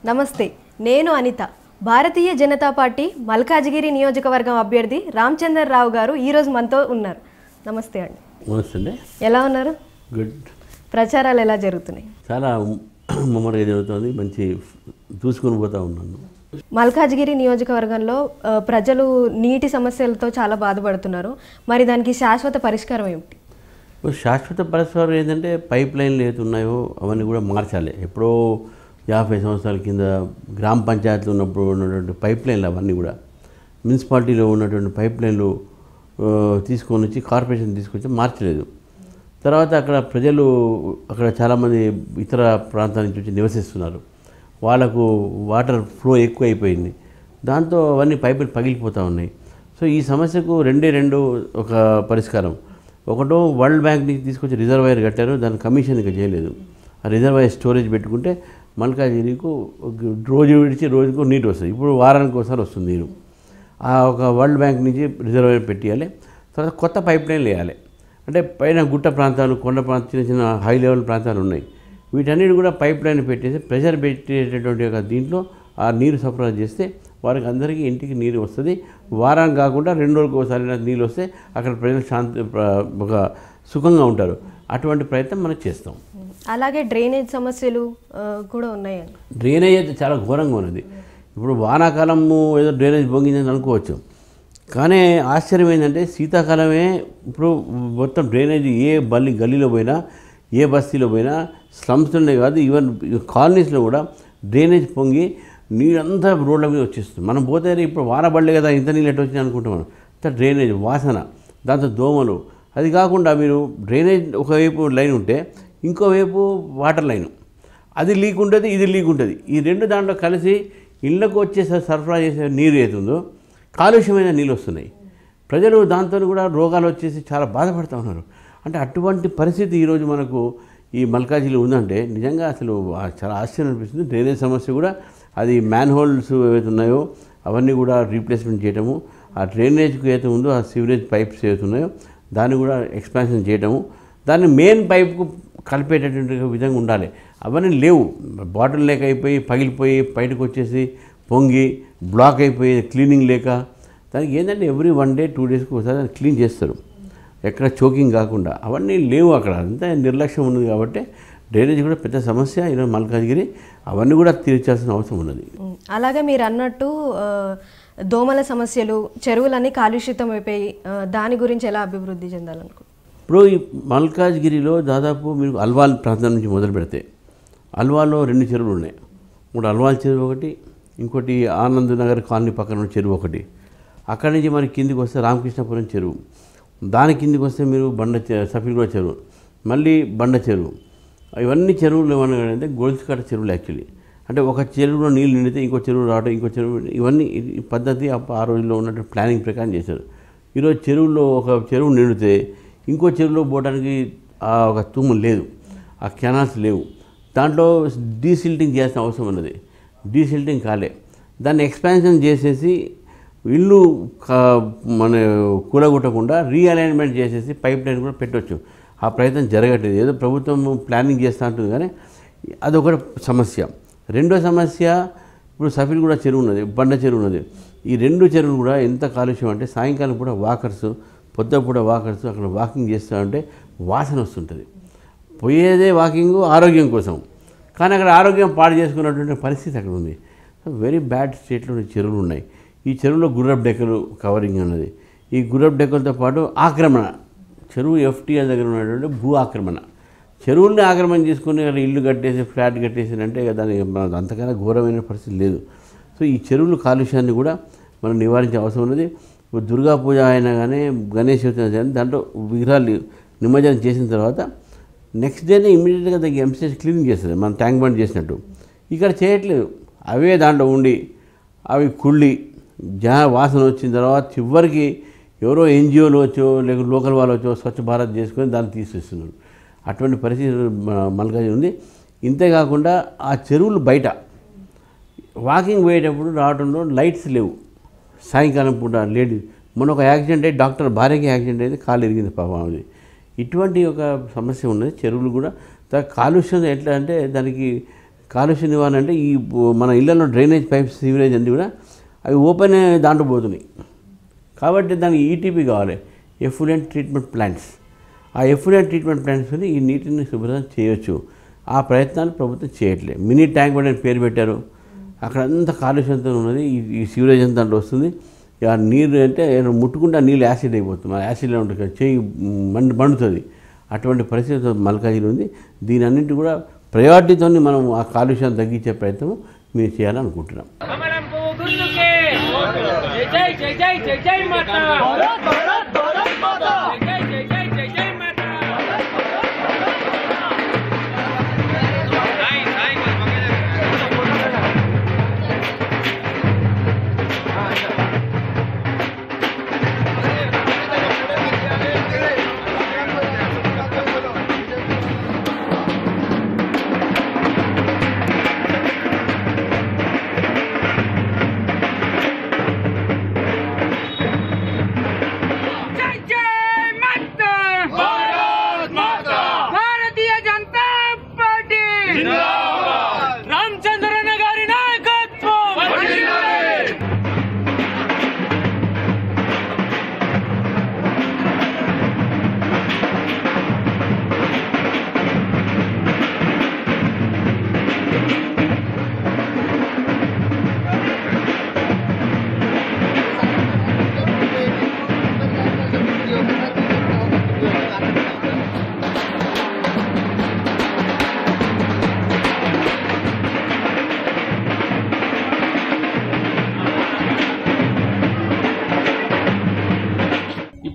నమస్తే, నేను అనిత. భారతీయ జనతా పార్టీ మల్కాజిగిరి నియోజకవర్గం అభ్యర్థి రామచందర్ రావు గారు ఈరోజు మనతో ఉన్నారు. నమస్తే అండి. నమస్తే. ఎలా ఉన్నారు? గుడ్. ప్రచారాలు ఎలా జరుగుతున్నాయి? చాలా ముమ్మరంగా జరుగుతుంది. మంచి చూసుకొని పోతూ ఉన్నాను. మల్కాజిగిరి నియోజకవర్గంలో ప్రజలు నీటి సమస్యలతో చాలా బాధపడుతున్నారు. మరి దానికి శాశ్వత పరిష్కారం ఏమిటి? శాశ్వత పరిష్కారం ఏంటంటే పైప్ లైన్లు ఏదైతే ఉన్నాయో అవన్నీ కూడా మార్చాలి. ఎప్పుడో 50 సంవత్సరాల కింద గ్రామ పంచాయతీలో ఉన్నప్పుడు ఉన్నటువంటి పైప్ లైన్లు అవన్నీ కూడా మున్సిపాలిటీలో ఉన్నటువంటి పైప్ లైన్లు తీసుకొని వచ్చి కార్పొరేషన్ తీసుకొచ్చి మార్చలేదు. తర్వాత అక్కడ ప్రజలు అక్కడ చాలామంది ఇతర ప్రాంతాల నుంచి వచ్చి నివసిస్తున్నారు. వాళ్ళకు వాటర్ ఫ్లో ఎక్కువ అయిపోయింది. దాంతో అవన్నీ పైపులు పగిలిపోతూ ఉన్నాయి. సో ఈ సమస్యకు రెండు ఒక పరిష్కారం. ఒకటో వరల్డ్ బ్యాంక్ నుంచి తీసుకొచ్చి రిజర్వాయర్ కట్టారు, దాని కమిషన్ ఇంకా చేయలేదు. ఆ రిజర్వాయర్ స్టోరేజ్ పెట్టుకుంటే మల్కాజిగిరికి రోజు విడిచి రోజుకు నీరు వస్తుంది. ఇప్పుడు వారానికి ఒకసారి వస్తుంది నీరు. ఆ ఒక వరల్డ్ బ్యాంక్ నుంచి రిజర్వాయర్ పెట్టేయాలి. తర్వాత కొత్త పైప్ లైన్లు వేయాలి. అంటే పైన గుట్ట ప్రాంతాలు, కొండ ప్రాంతాలు, చిన్న చిన్న హై లెవెల్ ప్రాంతాలు ఉన్నాయి. వీటన్నిటి కూడా పైప్ లైన్ పెట్టేసి ప్రెషర్ పెట్టేటటువంటి ఒక దీంట్లో ఆ నీరు సరఫరా చేస్తే వారికి అందరికీ ఇంటికి నీరు వస్తుంది. వారానికి కాకుండా 2 రోజులకు ఒకసారి నీళ్ళు వస్తే అక్కడ ప్రజలు ఒక సుఖంగా ఉంటారు. అటువంటి ప్రయత్నం మనం చేస్తాం. అలాగే డ్రైనేజ్ సమస్యలు కూడా ఉన్నాయి. డ్రైనేజ్ అయితే చాలా ఘోరంగా ఉన్నది. ఇప్పుడు వానాకాలము ఏదో డ్రైనేజ్ పొంగిందని అనుకోవచ్చు, కానీ ఆశ్చర్యం ఏంటంటే శీతాకాలమే ఇప్పుడు మొత్తం డ్రైనేజ్ ఏ గల్లీలో పోయినా, ఏ బస్తీలో పోయినా, స్లమ్స్లోనే కాదు ఈవెన్ కాలనీస్లో కూడా డ్రైనేజ్ పొంగి నీరంతా రోడ్ల మీద వచ్చేస్తుంది. మనం పోతే ఇప్పుడు వానబడలే కదా ఇంత నీళ్ళు ఎట్టు వచ్చినాయి అనుకుంటాం. మనం ఇంత డ్రైనేజ్ వాసన, దాంతో దోమలు. అది కాకుండా మీరు డ్రైనేజ్ ఒకవైపు లైన్ ఉంటే ఇంకోవైపు వాటర్ లైన్, అది లీక్ ఉంటుంది, ఇది లీక్ ఉంటుంది. ఈ రెండు దాంట్లో కలిసి ఇళ్లకు వచ్చే సరఫరా చేసే నీరు అవుతుందో కాలుష్యమైన నీళ్ళు వస్తున్నాయి. ప్రజలు దాంతో కూడా రోగాలు వచ్చేసి చాలా బాధపడుతూ ఉన్నారు. అంటే అటువంటి పరిస్థితి ఈరోజు మనకు ఈ మల్కాజిగిరిలో ఉందంటే నిజంగా అసలు చాలా ఆశ్చర్యం అనిపిస్తుంది. డ్రైనేజ్ సమస్య కూడా అది మ్యాన్ హోల్స్ ఏవైతే ఉన్నాయో అవన్నీ కూడా రీప్లేస్మెంట్ చేయటము, ఆ డ్రైనేజ్కి ఏదైతే ఉందో ఆ సివరేజ్ పైప్స్ ఏవైతే ఉన్నాయో దాన్ని కూడా ఎక్స్పాన్షన్ చేయటము, దాన్ని మెయిన్ పైప్కు కలిపేటటువంటి విధంగా ఉండాలి. అవన్నీ లేవు. బాటిల్ లేక అయిపోయి పగిలిపోయి బయటకు వచ్చేసి పొంగి బ్లాక్ అయిపోయి క్లీనింగ్ లేక దానికి ఏంటంటే ఎవ్రీ 1 day 2 daysకి ఒకసారి దాన్ని క్లీన్ చేస్తారు, ఎక్కడ చోకింగ్ కాకుండా. అవన్నీ లేవు అక్కడ, అంతా నిర్లక్ష్యం ఉన్నది. కాబట్టి డ్రైనేజ్ కూడా పెద్ద సమస్య ఈరోజు మల్కాజిగిరి. అవన్నీ కూడా తీర్చాల్సిన అవసరం ఉన్నది. అలాగే మీరు అన్నట్టు దోమల సమస్యలు, చెరువులన్నీ కాలుష్యితం అయిపోయి దాని గురించి ఎలా అభివృద్ధి చెందాలనుకో? ఇప్పుడు ఈ మల్కాజిగిరిలో దాదాపు మీరు అల్వాల్ ప్రాంతం నుంచి మొదలు పెడితే అల్వాల్లో 2 చెరువులు ఉన్నాయి. ఒకటి అల్వాల్ చెరువు ఒకటి, ఇంకోటి ఆనంద్ నగర్ కాలనీ పక్కన చెరువు ఒకటి. అక్కడి నుంచి మరి కిందికి వస్తే రామకృష్ణపురం చెరువు, దాని కిందికి వస్తే మీరు సఫీల్గూడ చెరువు, మళ్ళీ బండ చెరువు. ఇవన్నీ చెరువులు ఏమన్నా గొలుసుకట్ట చెరువులు యాక్చువల్లీ. అంటే ఒక చెరువులో నీళ్ళు నిండితే ఇంకో చెరువు రావడం, ఇంకో చెరువు, ఇవన్నీ పద్ధతి ఆ రోజుల్లో ఉన్నటువంటి ప్లానింగ్ ప్రకారం చేశారు. ఈరోజు చెరువుల్లో ఒక చెరువు నిండితే ఇంకో చెరువులో పోవడానికి ఒక తూము లేదు, ఆ కెనాల్స్ లేవు. దాంట్లో డీసిల్టింగ్ చేయాల్సిన అవసరం ఉన్నది. డీసిల్టింగ్ కాలే, దాన్ని ఎక్స్పాన్షన్ చేసేసి ఇల్లు మన కూలగొట్టకుండా రీఅలైన్మెంట్ చేసేసి పైప్ లైన్ కూడా పెట్టవచ్చు. ఆ ప్రయత్నం జరగట్లేదు. ఏదో ప్రభుత్వం ప్లానింగ్ చేస్తూ ఉంటుంది, కానీ అదొక సమస్య. రెండో సమస్య, ఇప్పుడు సఫీల్గూడ చెరువు ఉన్నది, బండ చెరువు ఉన్నది. ఈ 2 చెరువులు కూడా ఎంత కాలుష్యం అంటే సాయంకాలం కూడా వాకర్స్, పొద్దుపూట వాకర్స్ అక్కడ వాకింగ్ చేస్తూ ఉంటే వాసన వస్తుంటుంది. పోయేదే వాకింగ్ ఆరోగ్యం కోసం, కానీ అక్కడ ఆరోగ్యం పాడు చేసుకున్నటువంటి పరిస్థితి అక్కడ ఉంది. వెరీ బ్యాడ్ స్టేట్లో చెరువులు ఉన్నాయి. ఈ చెరువులో గుర్రపు డెక్కలు కవరింగ్ ఉన్నది. ఈ గుర్రపు డెక్కలతో పాటు ఆక్రమణ, చెరువు FTL దగ్గర ఉన్నటువంటి భూ ఆక్రమణ, చెరువుల్ని ఆక్రమణ చేసుకుని అక్కడ ఇల్లు కట్టేసి ఫ్లాట్ కట్టేసి అంటే దానికి అంతకన్నా ఘోరమైన పరిస్థితి లేదు. సో ఈ చెరువుల కాలుష్యాన్ని కూడా మనం నివారించే అవసరం ఉన్నది. ఇప్పుడు దుర్గా పూజ అయినా కానీ, గణేష్ చవితి కానీ దాంట్లో విగ్రహాలు నిమజ్జనం చేసిన తర్వాత నెక్స్ట్ డేనే ఇమీడియట్గా దానికి ఎంసీఎస్ క్లీనింగ్ చేస్తుంది, మనం ట్యాంక్ బండ్ చేసినట్టు. ఇక్కడ చేయట్లేదు. అవే దాంట్లో ఉండి అవి కుళ్ళి వాసన వచ్చిన తర్వాత చివరికి ఎవరో NGOలు వచ్చో లేక లోకల్ వాళ్ళు వచ్చో స్వచ్ఛ భారత్ చేసుకొని దాన్ని తీసేస్తున్నారు. అటువంటి పరిస్థితి మల్కాజిగిరి ఉంది. ఇంతేకాకుండా ఆ చెరువులు బయట వాకింగ్ పోయేటప్పుడు రావడంలో లైట్స్ లేవు. సాయంకాలం పూట లేడీస్ మొన్న ఒక యాక్సిడెంట్ అయ్యి డాక్టర్ భార్యకి యాక్సిడెంట్ అయితే కాలు ఇరిగింది పాపం. అది ఇటువంటి ఒక సమస్య ఉన్నది. చెరువులు కూడా కాలుష్యం ఎట్లా అంటే దానికి కాలుష్య నివారణ అంటే ఈ మన ఇళ్లలో డ్రైనేజ్ పైప్స్ సీవరేజ్ అన్నీ కూడా అవి ఓపెన్ దాంట్లో పోతున్నాయి. కాబట్టి దానికి ఈటీపీ కావాలి, ఎఫ్లూయెంట్ ట్రీట్మెంట్ ప్లాంట్స్. ఆ ఎఫ్లూయెంట్ ట్రీట్మెంట్ ప్లాంట్స్ని ఈ నీటిని శుభ్రం చేయొచ్చు. ఆ ప్రయత్నాలు ప్రభుత్వం చేయట్లేదు. మినీ ట్యాంక్ బండ్ అని పేరు పెట్టారు. అక్కడ అంతా కాలుష్యంతో ఉన్నది. ఈ సీవరేజ్ అంతా దాంట్లో వస్తుంది. ఆ నీరు అంటే ముట్టుకుంటే ఆ నీళ్ళు యాసిడ్ అయిపోతుంది. ఆ యాసిడ్లో ఉంటుంది, చేయి మండుతుంది. అటువంటి పరిస్థితి మల్కాజ్గిరి ఉంది. దీని అన్నింటి కూడా ప్రయారిటీతో మనం ఆ కాలుష్యాన్ని తగ్గించే ప్రయత్నం మేము చేయాలనుకుంటున్నాం.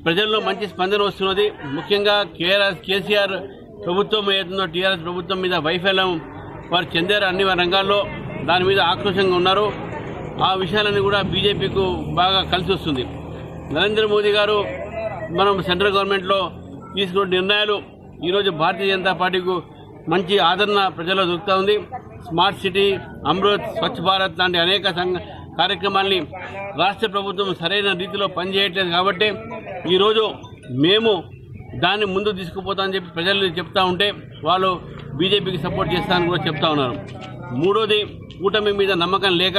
ప్రజల్లో మంచి స్పందన వస్తున్నది. ముఖ్యంగా కేసీఆర్ ప్రభుత్వం ఏదైతుందో టీఆర్ఎస్ ప్రభుత్వం మీద వైఫల్యం వారు చెందారు అన్ని రంగాల్లో. దాని మీద ఆక్రోశంగా ఉన్నారు. ఆ విషయాలన్నీ కూడా బీజేపీకు బాగా కలిసి వస్తుంది. నరేంద్ర మోదీ గారు మనం సెంట్రల్ గవర్నమెంట్లో తీసుకున్న నిర్ణయాలు ఈరోజు భారతీయ జనతా పార్టీకు మంచి ఆదరణ ప్రజల్లో దొరుకుతూ ఉంది. స్మార్ట్ సిటీ, అమృత్, స్వచ్ఛ భారత్ లాంటి అనేక కార్యక్రమాల్ని రాష్ట్ర ప్రభుత్వం సరైన రీతిలో పనిచేయట్లేదు. కాబట్టి ఈరోజు మేము దాన్ని ముందు తీసుకుపోతామని చెప్పి ప్రజలు చెప్తా ఉంటే వాళ్ళు బీజేపీకి సపోర్ట్ చేస్తారని కూడా చెప్తా ఉన్నారు. మూడోది, కూటమి మీద నమ్మకం లేక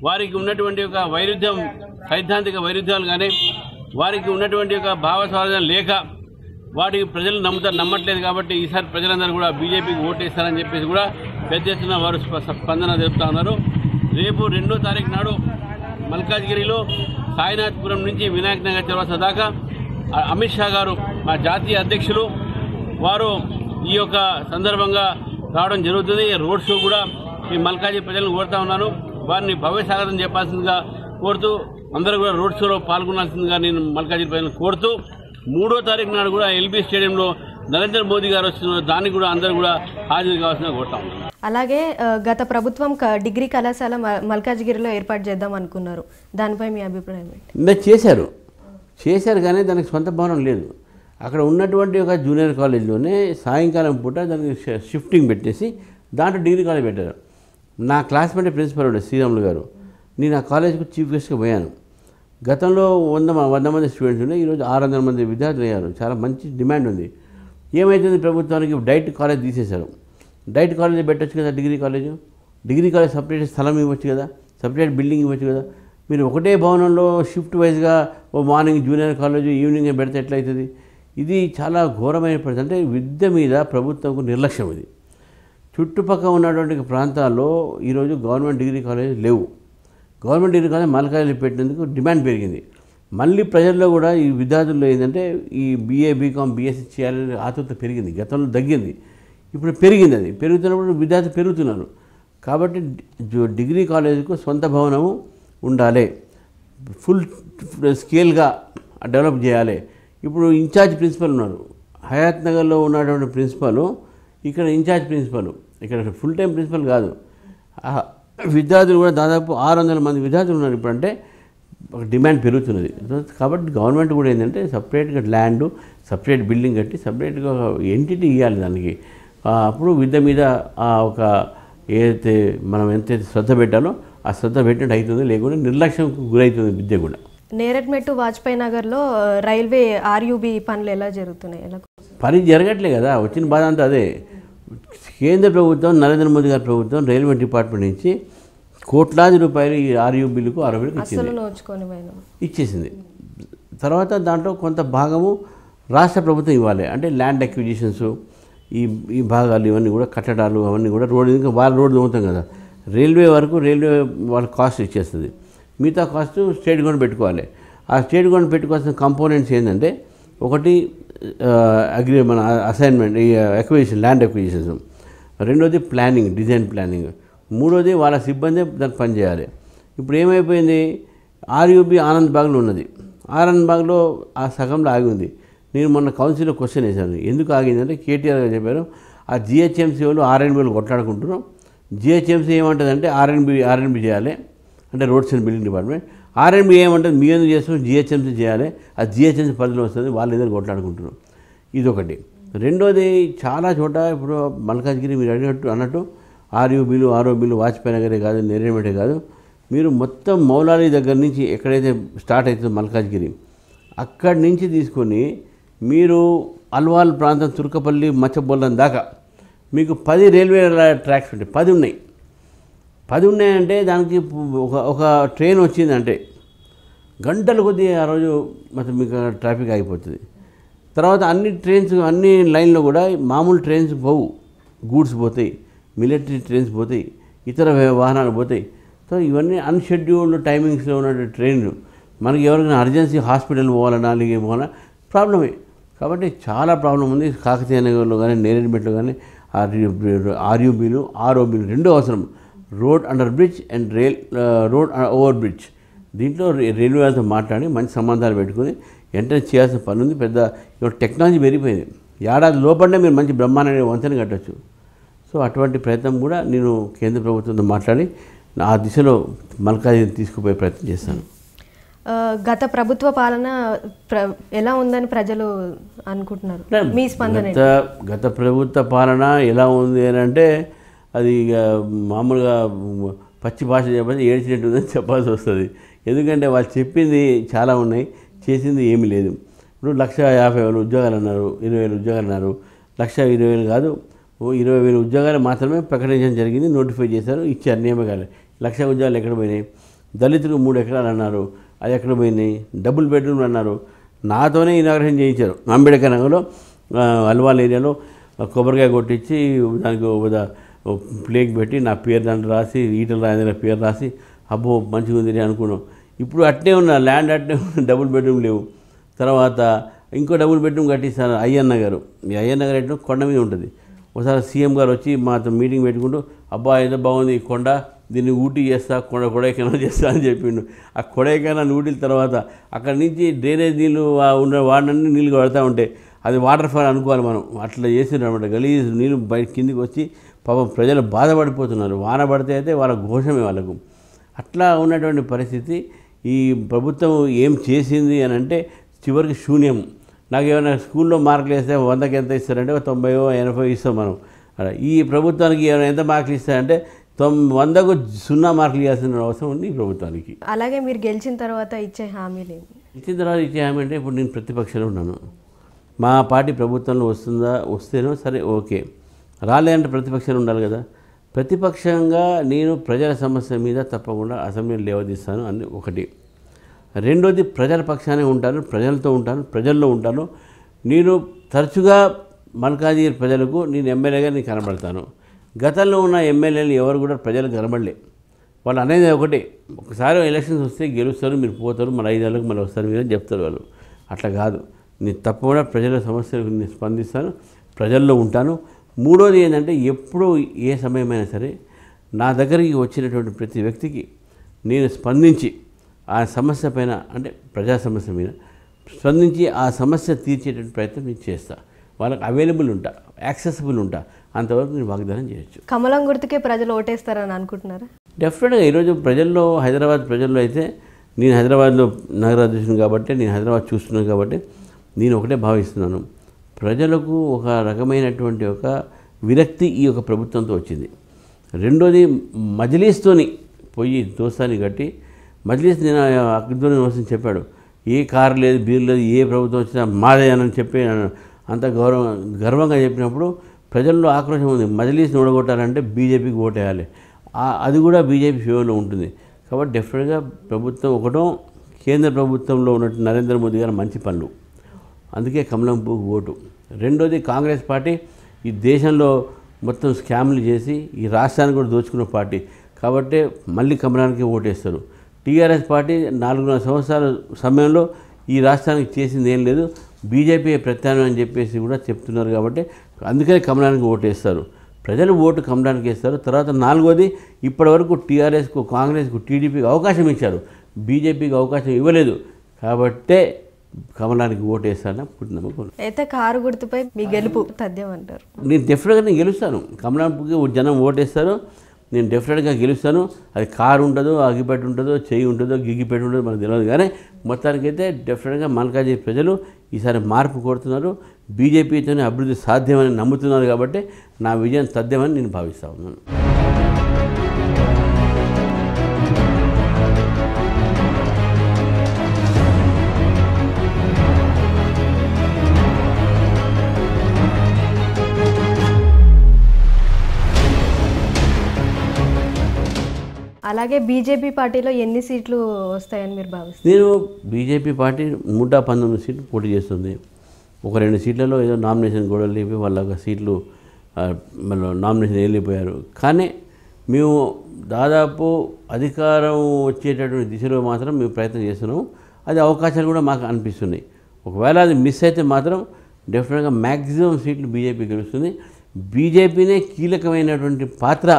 వారికి ఉన్నటువంటి ఒక వైరుధ్యం, సైద్ధాంతిక వైరుధ్యాలు కానీ వారికి ఉన్నటువంటి ఒక భావస్వార్థం లేక వాటికి ప్రజలు నమ్మట్లేదు. కాబట్టి ఈసారి ప్రజలందరూ కూడా బీజేపీకి ఓటేస్తారని చెప్పేసి కూడా పెద్ద ఎత్తున వారు స్పందన చెప్తా ఉన్నారు. రేపు 2వ తారీఖు నాడు మల్కాజ్గిరిలో సాయినాథ్పురం నుంచి వినాయక్ నగర్ చౌరస్తా దాకా అమిత్ షా గారు, మా జాతీయ అధ్యక్షులు, వారు ఈ యొక్క సందర్భంగా రావడం జరుగుతుంది. రోడ్ షో కూడా ఈ మల్కాజ్గిరి ప్రజలను కోరుతా ఉన్నాను. వారిని భవ్య స్వాగతం చెప్పాల్సిందిగా కోరుతూ అందరూ కూడా రోడ్ షోలో పాల్గొనాల్సిందిగా నేను మల్కాజ్గిరి ప్రజలను కోరుతూ 3వ తారీఖు నాడు కూడా ఎల్బీ స్టేడియంలో నరేంద్ర మోదీ గారు వస్తున్నారు. దానికి కూడా అందరూ కూడా హాజరు కావాల్సిందిగా కోరుతాం. అలాగే గత ప్రభుత్వం డిగ్రీ కళాశాల మల్కాజ్గిరిలో ఏర్పాటు చేద్దాం అనుకున్నారు. దానిపై మీ అభిప్రాయం ఏంటి? చేశారు కానీ దానికి సొంత భవనం లేదు. అక్కడ ఉన్నటువంటి ఒక జూనియర్ కాలేజీలోనే సాయంకాలం పూట దానికి షిఫ్టింగ్ పెట్టేసి దాంట్లో డిగ్రీ కాలేజ్ పెట్టారు. నా క్లాస్మేట్ ప్రిన్సిపల్ ఉండే శ్రీరాములు గారు, నేను ఆ కాలేజ్కి చీఫ్ గెస్ట్గా పోయాను. గతంలో 100 మంది స్టూడెంట్స్ ఉన్నాయి, ఈరోజు 600 మంది విద్యార్థులు అయ్యారు. చాలా మంచి డిమాండ్ ఉంది. ఏమైతుంది, ప్రభుత్వానికి డైట్ కాలేజ్ తీసేశారు. డైట్ కాలేజ్ పెట్టచ్చు కదా, డిగ్రీ కాలేజ్ సపరేట్ స్థలం ఇవ్వచ్చు కదా, సపరేట్ బిల్డింగ్ ఇవ్వచ్చు కదా. మీరు ఒకటే భవనంలో షిఫ్ట్ వైజ్గా ఓ మార్నింగ్ జూనియర్ కాలేజ్, ఈవినింగ్ పెడితే ఎట్లయితుంది? ఇది చాలా ఘోరమైన పరిస్థితి. అంటే విద్య మీద ప్రభుత్వంకు నిర్లక్ష్యం. ఇది చుట్టుపక్కల ఉన్నటువంటి ప్రాంతాల్లో ఈరోజు గవర్నమెంట్ డిగ్రీ కాలేజ్ లేవు. గవర్నమెంట్ డిగ్రీ కాలేజ్ మల్కాజ్గిరి పెట్టినందుకు డిమాండ్ పెరిగింది. మళ్ళీ ప్రజల్లో కూడా ఈ విద్యార్థుల్లో ఏంటంటే ఈ బీఏ, బీకామ్, బీఎస్సీ చేయాలనే ఆతృత పెరిగింది. గతంలో తగ్గింది, ఇప్పుడు పెరిగింది. అది పెరుగుతున్నప్పుడు విద్యార్థులు పెరుగుతున్నారు. కాబట్టి డిగ్రీ కాలేజీకు సొంత భవనము ఉండాలి, ఫుల్ స్కేల్గా డెవలప్ చేయాలి. ఇప్పుడు ఇన్ఛార్జ్ ప్రిన్సిపల్ ఉన్నారు, హయాత్ నగర్లో ఉన్నటువంటి ప్రిన్సిపల్ ఇక్కడ ఇన్ఛార్జ్ ప్రిన్సిపల్, ఇక్కడ ఫుల్ టైం ప్రిన్సిపల్ కాదు. విద్యార్థులు కూడా దాదాపు 600 మంది విద్యార్థులు ఉన్నారు. ఇప్పుడంటే డిమాండ్ పెరుగుతున్నది. కాబట్టి గవర్నమెంట్ కూడా ఏంటంటే సపరేట్గా ల్యాండ్, సపరేట్ బిల్డింగ్ కట్టి సపరేట్గా ఎంటిటీ ఇవ్వాలి దానికి. అప్పుడు విద్య మీద ఒక ఏదైతే మనం ఎంతైతే శ్రద్ధ పెట్టాలో ఆ శ్రద్ధ పెట్టినట్టు అవుతుంది, లేకుండా నిర్లక్ష్యంకు గురవుతుంది విద్య కూడా. నేరెడ్మెట్టు వాజ్పేయి నగర్లో రైల్వే ఆర్యూబీ పనులు ఎలా జరుగుతున్నాయి? పని జరగట్లే కదా, వచ్చిన బాధ అంతా అదే. కేంద్ర ప్రభుత్వం నరేంద్ర మోదీ గారి ప్రభుత్వం రైల్వే డిపార్ట్మెంట్ నుంచి కోట్లాది రూపాయలు ఈ RUBలకు ROBలకు ఇచ్చేసింది. తర్వాత దాంట్లో కొంత భాగము రాష్ట్ర ప్రభుత్వం ఇవ్వాలి. అంటే ల్యాండ్ అక్విజిషన్స్, ఈ భాగాలు ఇవన్నీ కూడా కట్టడాలు అవన్నీ కూడా రోడ్డు, ఇంకా వాళ్ళ రోడ్డు దొంగతాం కదా, రైల్వే వరకు రైల్వే వాళ్ళ కాస్ట్ ఇచ్చేస్తుంది. మిగతా కాస్ట్ స్టేట్ గవర్నమెంట్ పెట్టుకోవాలి. ఆ స్టేట్ గవర్నమెంట్ పెట్టుకోవాల్సిన కంపోనెంట్స్ ఏంటంటే, ఒకటి మన అసైన్మెంట్, ఈ అక్విజిషన్, ల్యాండ్ అక్విజిషన్స్, రెండోది ప్లానింగ్, డిజైన్ ప్లానింగ్, మూడోది వాళ్ళ సిబ్బంది దానికి పనిచేయాలి. ఇప్పుడు ఏమైపోయింది, RUB ఆనంద్ బాగ్లో ఉన్నది. ఆనంద్ బాగ్లో ఆ సగంలో ఆగి ఉంది. నేను మొన్న కౌన్సిల్లో క్వశ్చన్ వేశాను, ఎందుకు ఆగిందంటే కేటీఆర్ గారు చెప్పారు, ఆ GHMC వాళ్ళు RNBలు కొట్లాడుకుంటున్నాం. GHMC ఏమంటుందంటే RNB చేయాలి, అంటే roads and building department. RNB ఏమంటుంది, మీ ఎందుకు చేస్తాం, GHMC చేయాలి, ఆ GHMC పరిధిలో వస్తుంది, వాళ్ళు ఏదైనా కొట్లాడుకుంటున్నాం. ఇదొకటి. రెండోది, చాలా చోట ఇప్పుడు మల్కాజ్గిరి మీరు అన్నట్టు RUBలు ROBలు వాజ్పేయి నగరే కాదు, నేరేమెటే కాదు, మీరు మొత్తం మౌలాలి దగ్గర నుంచి ఎక్కడైతే స్టార్ట్ అవుతుందో మల్కాజ్గిరి, అక్కడి నుంచి తీసుకొని మీరు అల్వాల్ ప్రాంతం, తుర్కపల్లి, మచ్చబొల్లం దాకా మీకు 10 రైల్వే ట్రాక్స్ ఉంటాయి. 10 ఉన్నాయి. 10 ఉన్నాయంటే దానికి ఒక ట్రైన్ వచ్చిందంటే గంటల కొద్దీ ఆ రోజు మొత్తం మీకు ట్రాఫిక్ ఆగిపోతుంది. తర్వాత అన్ని లైన్లో కూడా మామూలు ట్రైన్స్ పోవు, గూడ్స్ పోతాయి, మిలిటరీ ట్రైన్స్ పోతాయి, ఇతర వాహనాలు పోతాయి. సో ఇవన్నీ అన్షెడ్యూల్డ్ టైమింగ్స్లో ఉన్న ట్రైన్లు. మనకి ఎవరికైనా అర్జెన్సీ హాస్పిటల్ పోవాలన్నా, అలాగే పోవాలన్నా ప్రాబ్లమే. కాబట్టి చాలా ప్రాబ్లం ఉంది. కాకతీయ నగర్లో కానీ, నేరేడ్మెట్లో కానీ RUBలు ROBలు రెండూ అవసరం. Road under bridge and road over bridge. దీంట్లో రైల్వే వాళ్ళతో మాట్లాడి మంచి సంబంధాలు పెట్టుకుని వెంటనే చేయాల్సిన పని ఉంది. పెద్ద టెక్నాలజీ పెరిగిపోయింది. ఏడాది లోపలనే మీరు మంచి బ్రహ్మాండ వంతెన కట్టచ్చు. సో అటువంటి ప్రయత్నం కూడా నేను కేంద్ర ప్రభుత్వంతో మాట్లాడి ఆ దిశలో మల్కాజ్గిరిని తీసుకుపోయే ప్రయత్నం చేస్తాను. గత ప్రభుత్వ పాలన ఎలా ఉందని ప్రజలు అనుకుంటున్నారు? మీ స్పందన? గత ప్రభుత్వ పాలన ఎలా ఉంది అని అంటే, అది మామూలుగా పచ్చి భాష చెప్పాలి, ఏడ్చినట్టు ఉందని చెప్పాల్సి వస్తుంది. ఎందుకంటే వాళ్ళు చెప్పింది చాలా ఉన్నాయి, చేసింది ఏమీ లేదు. ఇప్పుడు 1,50,000 ఉద్యోగాలు అన్నారు, 20,000 ఉద్యోగాలు అన్నారు. 1,20,000 కాదు, 20,000 ఉద్యోగాలు మాత్రమే ప్రకటించడం జరిగింది, నోటిఫై చేశారు, ఇచ్చారు నియామకాలు. 1,00,000 ఉద్యోగాలు ఎక్కడ పోయినాయి? దళితులకు 3 ఎకరాలు అన్నారు, అది ఎక్కడ పోయినాయి? డబుల్ బెడ్రూమ్లు అన్నారు, నాతోనే ఇనాగ్రేషన్ చేయించారు. అంబేద్కర్ నగర్లో అల్వాల్ ఏరియాలో కొబ్బరికాయ కొట్టించి దానికి ప్లేగ్ పెట్టి నా పేరు దాంట్లో రాసి, ఈటల రాజేంద్ర పేరు రాసి, అబ్బో మంచిగా ఉంది అనుకున్నాం. ఇప్పుడు అట్నే ఉన్న ల్యాండ్ అట్నే డబుల్ బెడ్రూమ్ లేవు. తర్వాత ఇంకో డబుల్ బెడ్రూమ్ కట్టిస్తారు అయ్యన్న గారు. ఈ అయ్యన్న గారు ఎట్లా కొండ మీద ఉంటుంది. ఒకసారి CM గారు వచ్చి మాతో మీటింగ్ పెట్టుకుంటూ, అబ్బా ఏదో బాగుంది ఈ కొండ, దీన్ని ఊటీ చేస్తా, కొడైకెనాల్ చేస్తా అని చెప్పిండు. ఆ కొడైకెనాల్ ఊటీల తర్వాత అక్కడి నుంచి డ్రైనేజ్ నీళ్ళు ఉన్న వాడినన్నీ నీళ్ళు పడతా ఉంటాయి. అది వాటర్ ఫాల్ అనుకోవాలి మనం. అట్లా చేసిండ్రు అనమాట. గలీజ్ నీళ్ళు బయట కిందికి వచ్చి పాపం ప్రజలు బాధపడిపోతున్నారు. వాన పడితే అయితే వాళ్ళ ఘోషమే వాళ్ళకు. అట్లా ఉన్నటువంటి పరిస్థితి. ఈ ప్రభుత్వం ఏం చేసింది అని అంటే చివరికి శూన్యం. నాకు ఏమైనా స్కూల్లో మార్కులు వేస్తే 100కి ఎంత ఇస్తారంటే 90, 80 ఇస్తాం మనం. ఈ ప్రభుత్వానికి ఏమైనా ఎంత మార్కులు ఇస్తారంటే 100కు 0 మార్కులు ఇవ్వాల్సిన అవసరం ఉంది ఈ ప్రభుత్వానికి. అలాగే మీరు గెలిచిన తర్వాత ఇచ్చే హామీలు ఏంటి? ఇచ్చిన తర్వాత ఇచ్చే హామీ అంటే, ఇప్పుడు నేను ప్రతిపక్షంలో ఉన్నాను. మా పార్టీ ప్రభుత్వంలో వస్తేనో సరే ఓకే, రాలేదంటే ప్రతిపక్షంలో ఉండాలి కదా. ప్రతిపక్షంగా నేను ప్రజల సమస్య మీద తప్పకుండా అసెంబ్లీని లేవదీస్తాను అని ఒకటి. రెండోది, ప్రజల పక్షానే ఉంటాను, ప్రజలతో ఉంటాను, ప్రజల్లో ఉంటాను. నేను తరచుగా మల్కాజ్గిరి ప్రజలకు నేను ఎమ్మెల్యేగా నేను కనబడతాను. గతంలో ఉన్న ఎమ్మెల్యేలు ఎవరు కూడా ప్రజలకు కనబడలే. వాళ్ళు అనేది ఒకటే, ఒకసారి ఎలక్షన్స్ వస్తే గెలుస్తారు, మీరు పోతారు, మళ్ళీ 5 ఏళ్ళకి మళ్ళీ వస్తారు మీరు అని చెప్తారు వాళ్ళు. అట్లా కాదు, నేను తప్పకుండా ప్రజల సమస్యలకు నేను స్పందిస్తాను, ప్రజల్లో ఉంటాను. మూడోది ఏంటంటే, ఎప్పుడూ ఏ సమయమైనా సరే నా దగ్గరికి వచ్చినటువంటి ప్రతి వ్యక్తికి నేను స్పందించి ఆ సమస్య పైన, అంటే ప్రజా సమస్య మీద స్పందించి ఆ సమస్య తీర్చేటువంటి ప్రయత్నం నేను చేస్తాను. వాళ్ళకి అవైలబుల్ ఉంటా, యాక్సెసిబుల్ ఉంటా, అంతవరకు నేను వాగ్దానం చేయొచ్చు. కమలం గుర్తుకే ప్రజలు ఓటేస్తారని అనుకుంటున్నారా? డెఫినెట్గా. ఈరోజు ప్రజల్లో, హైదరాబాద్ ప్రజల్లో అయితే, నేను హైదరాబాద్లో నగరాధ్యక్షుని కాబట్టి, నేను హైదరాబాద్ చూస్తున్నాను కాబట్టి నేను ఒకటే భావిస్తున్నాను, ప్రజలకు ఒక రకమైనటువంటి ఒక విరక్తి ఈ యొక్క ప్రభుత్వంతో వచ్చింది. రెండోది, మజ్లీస్తోని పోయి దోస్తాన్ని కట్టి, మజ్లీస్ నేను అక్బర్ యూనివర్సిటీ చెప్పాడు, ఏ కారు లేదు, బీరు లేదు, ఏ ప్రభుత్వం వచ్చినా మాదే అని చెప్పి అంత గర్వంగా చెప్పినప్పుడు ప్రజల్లో ఆక్రోశం ఉంది. మజ్లీస్ని ఓడగొట్టాలంటే బీజేపీకి ఓటేయాలి, అది కూడా బీజేపీ ఫేవర్లో ఉంటుంది. కాబట్టి డెఫినెట్గా ప్రభుత్వం ఒకటో కేంద్ర ప్రభుత్వంలో ఉన్నట్టు నరేంద్ర మోదీ గారు మంచి పనులు, అందుకే కమలం పువ్వుకు ఓటు. రెండోది కాంగ్రెస్ పార్టీ ఈ దేశంలో మొత్తం స్కామ్లు చేసి ఈ రాష్ట్రాన్ని కూడా దోచుకున్న పార్టీ, కాబట్టి మళ్ళీ కమలానికి ఓటేస్తారు. టీఆర్ఎస్ పార్టీ 4.5 సంవత్సరాల సమయంలో ఈ రాష్ట్రానికి చేసింది ఏం లేదు, బీజేపీ ప్రత్యామ్నాయం అని చెప్పేసి కూడా చెప్తున్నారు. కాబట్టి అందుకనే కమలానికి ఓటేస్తారు. ప్రజలు ఓటు కమలానికి వేస్తారు. తర్వాత నాలుగోది, ఇప్పటివరకు టీఆర్ఎస్కు, కాంగ్రెస్కు, టీడీపీకి అవకాశం ఇచ్చారు, బీజేపీకి అవకాశం ఇవ్వలేదు. కాబట్టే కమలానికి ఓటేస్తాను నమ్మకం. అయితే కారు గుర్తుపై మీ గెలుపు తథ్యం అంటారు? నేను డెఫినెట్గా నేను గెలుస్తాను. కమలానికి జనం ఓటేస్తారు, నేను డెఫినెట్గా గెలుస్తాను. అది కారు ఉంటుందో, అగ్గిపెట్టి ఉంటుందో, చెయ్యి ఉంటుందో, గిగ్గిపెట్టి ఉంటుందో మనకు తెలియదు. కానీ మొత్తానికైతే డెఫినెట్గా మల్కాజ్గిరి ప్రజలు ఈసారి మార్పు కోరుతున్నారు. బీజేపీతోనే అభివృద్ధి సాధ్యమని నమ్ముతున్నారు. కాబట్టి నా విజయం తథ్యమని నేను భావిస్తూ ఉన్నాను. అలాగే బీజేపీ పార్టీలో ఎన్ని సీట్లు వస్తాయని మీరు భావిస్తారు? నేను బీజేపీ పార్టీ 119 సీట్లు పోటీ చేస్తుంది. ఒక 2 సీట్లలో ఏదో నామినేషన్ గొడవలు లేపి వాళ్ళ సీట్లు మళ్ళీ నామినేషన్ వెళ్ళిపోయారు. కానీ మేము దాదాపు అధికారం వచ్చేటటువంటి దిశలో మాత్రం మేము ప్రయత్నం చేస్తున్నాము. అది అవకాశాలు కూడా మాకు అనిపిస్తున్నాయి. ఒకవేళ అది మిస్ అయితే మాత్రం డెఫినెట్గా మ్యాక్సిమం సీట్లు బీజేపీ గెలుస్తుంది. బీజేపీనే కీలకమైనటువంటి పాత్ర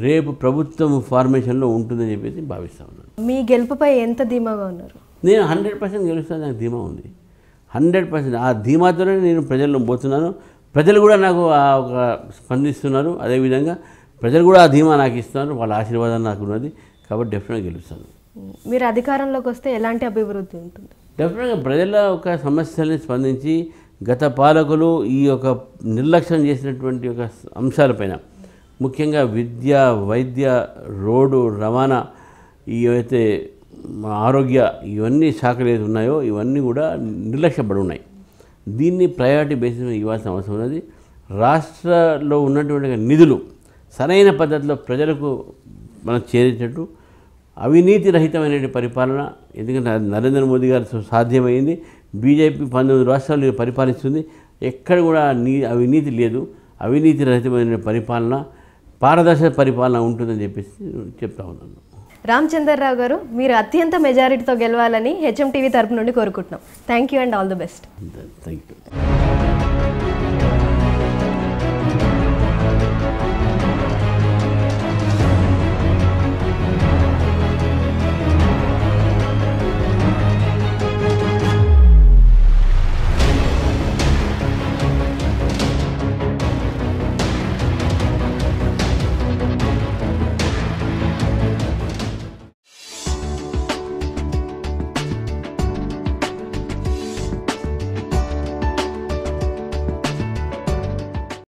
రేపు ప్రభుత్వం ఫార్మేషన్లో ఉంటుందని చెప్పేసి భావిస్తూ ఉన్నాను. మీ గెలుపుపై ఎంత ధీమాగా ఉన్నారు? నేను 100% గెలుస్తాను, నాకు ధీమా ఉంది. 100% ఆ ధీమాతోనే నేను ప్రజల్లో పోతున్నాను. ప్రజలు కూడా నాకు ఒక స్పందిస్తున్నారు. అదేవిధంగా ప్రజలు కూడా ఆ ధీమా నాకు ఇస్తున్నారు, వాళ్ళ ఆశీర్వాదం నాకు ఉన్నది. కాబట్టి డెఫినెట్గా గెలుస్తాను. మీరు అధికారంలోకి వస్తే ఎలాంటి అభివృద్ధి ఉంటుంది? డెఫినెట్గా ప్రజల ఒక సమస్యల్ని స్పందించి గత పాలకులు ఈ యొక్క నిర్లక్ష్యం చేసినటువంటి ఒక అంశాలపైన, ముఖ్యంగా విద్య, వైద్య, రోడ్డు రవాణా, ఇవైతే ఆరోగ్య, ఇవన్నీ శాఖలు ఏది ఉన్నాయో ఇవన్నీ కూడా నిర్లక్ష్యపడి ఉన్నాయి. దీన్ని ప్రయారిటీ బేసిస్ మీద ఇవ్వాల్సిన అవసరం ఉన్నది. రాష్ట్రంలో ఉన్నటువంటి నిధులు సరైన పద్ధతిలో ప్రజలకు మనం చేరేటట్టు అవినీతి రహితమైన పరిపాలన, ఎందుకంటే నరేంద్ర మోదీ గారు సాధ్యమైంది. బీజేపీ 19 రాష్ట్రాలు పరిపాలిస్తుంది, ఎక్కడ కూడా అవినీతి లేదు. అవినీతి రహితమైన పరిపాలన, పారదర్శక పరిపాలన ఉంటుందని చెప్పేసి చెప్తా ఉన్నాను. రామచంద్రరావు గారు, మీరు అత్యంత మెజారిటీతో గెలవాలని హెచ్ఎం టీవీ తరపు నుండి కోరుకుంటున్నాం. Thank you and all the best. Thank you.